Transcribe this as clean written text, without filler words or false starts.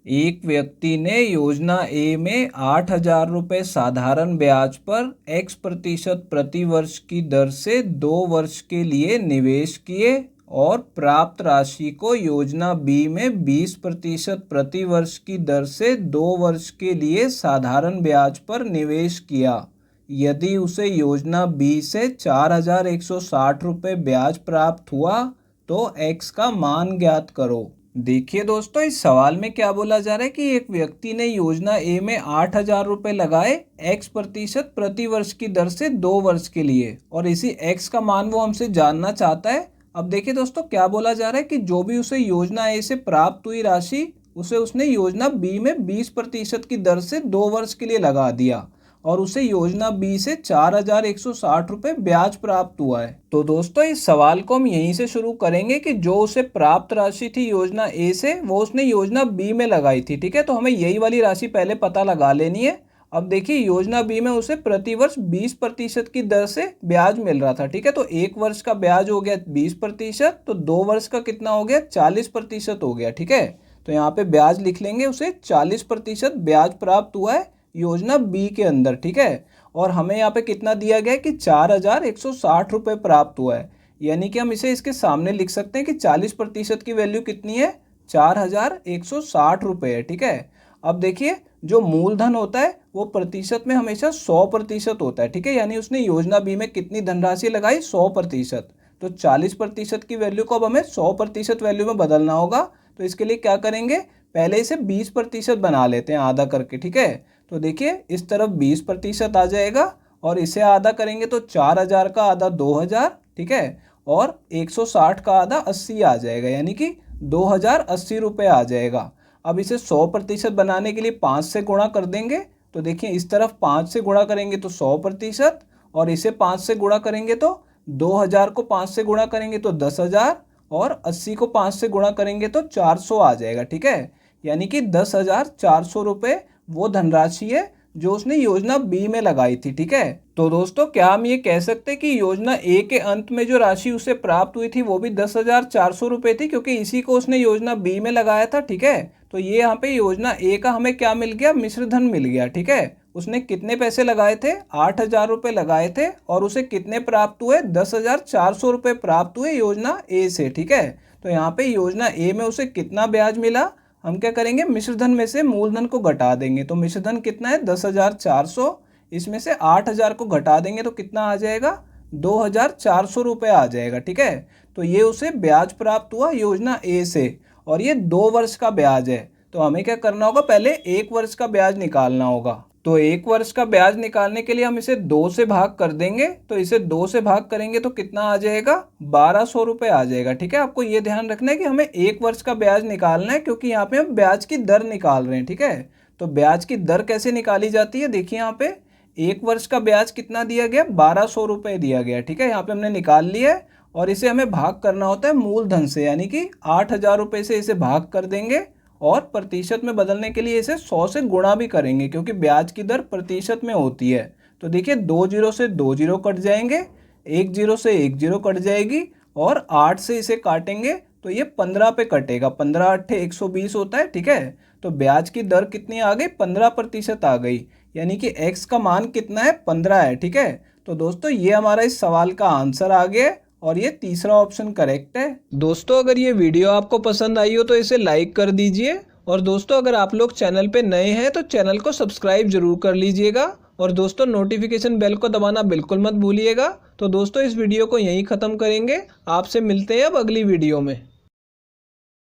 एक व्यक्ति ने योजना ए में 8,000 रुपये साधारण ब्याज पर x% प्रति वर्ष की दर से 2 वर्ष के लिए निवेश किए और प्राप्त राशि को योजना बी में 20% प्रति वर्ष की दर से 2 वर्ष के लिए साधारण ब्याज पर निवेश किया। यदि उसे योजना बी से 4,160 रुपये ब्याज प्राप्त हुआ तो x का मान ज्ञात करो। देखिए दोस्तों, इस सवाल में क्या बोला जा रहा है कि एक व्यक्ति ने योजना ए में 8,000 रुपये लगाए x% प्रति वर्ष की दर से 2 वर्ष के लिए, और इसी x का मान वो हमसे जानना चाहता है। अब देखिए दोस्तों, क्या बोला जा रहा है कि जो भी उसे योजना ए से प्राप्त हुई राशि उसे उसने योजना बी में 20% की दर से 2 वर्ष के लिए लगा दिया और उसे योजना बी से 4,160 रुपये ब्याज प्राप्त हुआ है। तो दोस्तों, इस सवाल को हम यहीं से शुरू करेंगे कि जो उसे प्राप्त राशि थी योजना ए से वो उसने योजना बी में लगाई थी। ठीक है, तो हमें यही वाली राशि पहले पता लगा लेनी है। अब देखिए, योजना बी में उसे प्रति वर्ष 20% की दर से ब्याज मिल रहा था। ठीक है, तो 1 वर्ष का ब्याज हो गया 20%, तो 2 वर्ष का कितना हो गया 40% हो गया। ठीक है, तो यहाँ पे ब्याज लिख लेंगे, उसे 40% ब्याज प्राप्त हुआ है योजना बी के अंदर। ठीक है, और हमें यहाँ पे कितना दिया गया है कि 4,160 रुपये प्राप्त हुआ है, यानी कि हम इसे इसके सामने लिख सकते हैं कि 40% की वैल्यू कितनी है 4,160 रुपये है। ठीक है, अब देखिए, जो मूलधन होता है वो प्रतिशत में हमेशा 100% होता है। ठीक है, यानी उसने योजना बी में कितनी धनराशि लगाई 100%, तो 40% की वैल्यू को अब हमें 100% वैल्यू में बदलना होगा। तो इसके लिए क्या करेंगे, पहले इसे 20% बना लेते हैं आधा करके। ठीक है, तो देखिए, इस तरफ 20% आ जाएगा और इसे आधा करेंगे तो 4,000 का आधा 2,000। ठीक है, और 160 का आधा 80 आ जाएगा, यानी कि 2,080 रुपये आ जाएगा। अब इसे 100% बनाने के लिए 5 से गुणा कर देंगे। तो देखिए, इस तरफ 5 से गुणा करेंगे तो 100%, और इसे 5 से गुणा करेंगे तो 2,000 को 5 से गुणा करेंगे तो 10,000, और 80 को 5 से गुणा करेंगे तो 400 आ जाएगा। ठीक है, यानी कि 10,400 रुपये वो धनराशि है जो उसने योजना बी में लगाई थी। ठीक है, तो दोस्तों, क्या हम ये कह सकते हैं कि योजना ए के अंत में जो राशि उसे प्राप्त हुई थी वो भी 10,400 रुपये थी, क्योंकि इसी को उसने योजना बी में लगाया था। ठीक है, तो ये यहाँ पे योजना ए का हमें क्या मिल गया, मिश्र धन मिल गया। ठीक है, उसने कितने पैसे लगाए थे 8,000 रुपये लगाए थे, और उसे कितने प्राप्त हुए 10,400 रुपये प्राप्त हुए योजना ए से। ठीक है, तो यहाँ पे योजना ए में उसे कितना ब्याज मिला, हम क्या करेंगे, मिश्रधन में से मूलधन को घटा देंगे। तो मिश्रधन कितना है 10,400, इसमें से 8,000 को घटा देंगे तो कितना आ जाएगा 2,400 रुपये आ जाएगा। ठीक है, तो ये उसे ब्याज प्राप्त हुआ योजना ए से, और ये 2 वर्ष का ब्याज है। तो हमें क्या करना होगा, पहले 1 वर्ष का ब्याज निकालना होगा। तो 1 वर्ष का ब्याज निकालने के लिए हम इसे 2 से भाग कर देंगे। तो इसे 2 से भाग करेंगे तो कितना आ जाएगा 1,200 रुपये आ जाएगा। ठीक है, आपको ये ध्यान रखना है कि हमें 1 वर्ष का ब्याज निकालना है, क्योंकि यहाँ पे हम ब्याज की दर निकाल रहे हैं। ठीक है, तो ब्याज की दर कैसे निकाली जाती है, देखिए यहाँ पे 1 वर्ष का ब्याज कितना दिया गया 1,200 रुपये दिया गया। ठीक है, यहाँ पे हमने निकाल लिया है, और इसे हमें भाग करना होता है मूलधन से, यानी कि 8,000 रुपये से इसे भाग कर देंगे, और प्रतिशत में बदलने के लिए इसे 100 से गुणा भी करेंगे, क्योंकि ब्याज की दर प्रतिशत में होती है। तो देखिए, 2 जीरो से 2 जीरो कट जाएंगे, 1 जीरो से 1 जीरो कट जाएगी, और 8 से इसे काटेंगे तो ये 15 पे कटेगा। 15 अट्ठे 120 होता है। ठीक है, तो ब्याज की दर कितनी आ गई 15% आ गई, यानी कि x का मान कितना है 15 है। ठीक है, तो दोस्तों, ये हमारा इस सवाल का आंसर आ गया, और ये तीसरा ऑप्शन करेक्ट है। दोस्तों, अगर ये वीडियो आपको पसंद आई हो तो इसे लाइक कर दीजिए, और दोस्तों, अगर आप लोग चैनल पे नए हैं तो चैनल को सब्सक्राइब जरूर कर लीजिएगा, और दोस्तों, नोटिफिकेशन बेल को दबाना बिल्कुल मत भूलिएगा। तो दोस्तों, इस वीडियो को यहीं ख़त्म करेंगे, आपसे मिलते हैं अब अगली वीडियो में।